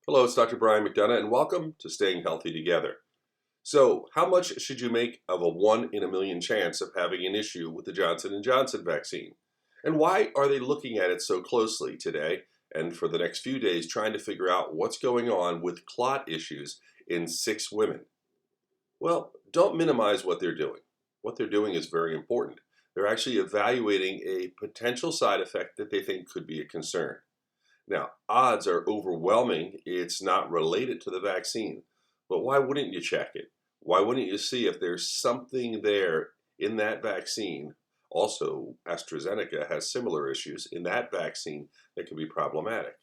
Hello, it's Dr. Brian McDonough, and welcome to Staying Healthy Together. So, how much should you make of a 1 in a million chance of having an issue with the Johnson & Johnson vaccine? And why are they looking at it so closely today and for the next few days trying to figure out what's going on with clot issues in 6 women? Well, don't minimize what they're doing. What they're doing is very important. They're actually evaluating a potential side effect that they think could be a concern. Now, odds are overwhelming it's not related to the vaccine, but why wouldn't you check it? Why wouldn't you see if there's something there in that vaccine? Also, AstraZeneca has similar issues in that vaccine that could be problematic.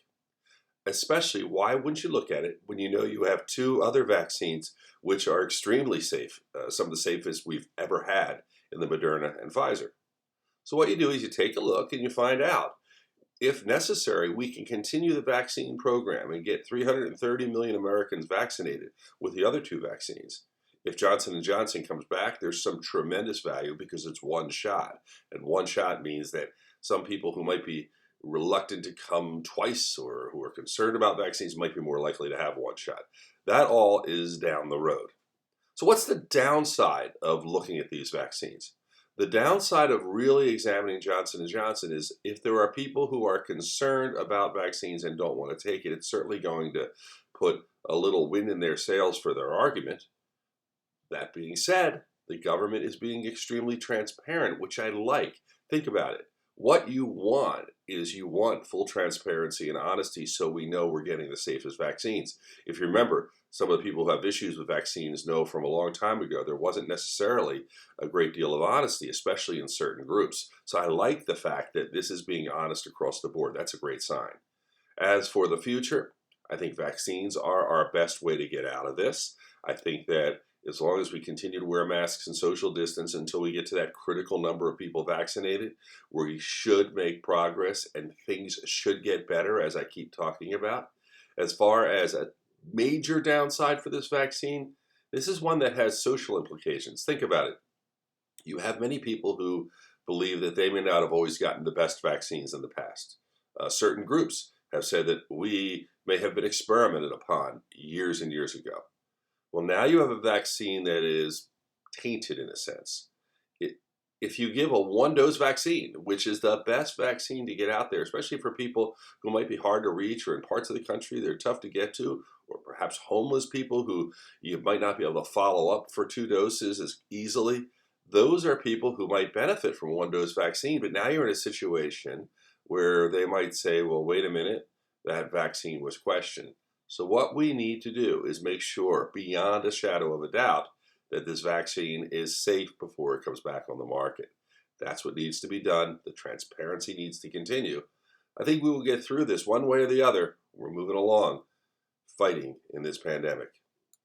Especially, why wouldn't you look at it when you know you have two other vaccines which are extremely safe, some of the safest we've ever had in the Moderna and Pfizer? So, what you do is you take a look and you find out if necessary, we can continue the vaccine program and get 330 million Americans vaccinated with the other two vaccines. If Johnson & Johnson comes back, there's some tremendous value because it's one shot. And one shot means that some people who might be reluctant to come twice or who are concerned about vaccines might be more likely to have one shot. That all is down the road. So what's the downside of looking at these vaccines? The downside of really examining Johnson & Johnson is if there are people who are concerned about vaccines and don't want to take it, it's certainly going to put a little wind in their sails for their argument. That being said, the government is being extremely transparent, which I like. Think about it. What you want is you want full transparency and honesty so we know we're getting the safest vaccines. If you remember, some of the people who have issues with vaccines know from a long time ago there wasn't necessarily a great deal of honesty, especially in certain groups. So I like the fact that this is being honest across the board. That's a great sign. As for the future, I think vaccines are our best way to get out of this. I think that as long as we continue to wear masks and social distance until we get to that critical number of people vaccinated, we should make progress and things should get better, as I keep talking about. As far as a major downside for this vaccine, this is one that has social implications. Think about it. You have many people who believe that they may not have always gotten the best vaccines in the past. Certain groups have said that we may have been experimented upon years and years ago. Well, now you have a vaccine that is tainted in a sense. If you give a one-dose vaccine, which is the best vaccine to get out there, especially for people who might be hard to reach or in parts of the country they're tough to get to, or perhaps homeless people who you might not be able to follow up for 2 doses as easily, those are people who might benefit from one-dose vaccine. But now you're in a situation where they might say, well, wait a minute, that vaccine was questioned. So what we need to do is make sure, beyond a shadow of a doubt, that this vaccine is safe before it comes back on the market. That's what needs to be done. The transparency needs to continue. I think we will get through this one way or the other. We're moving along, fighting in this pandemic.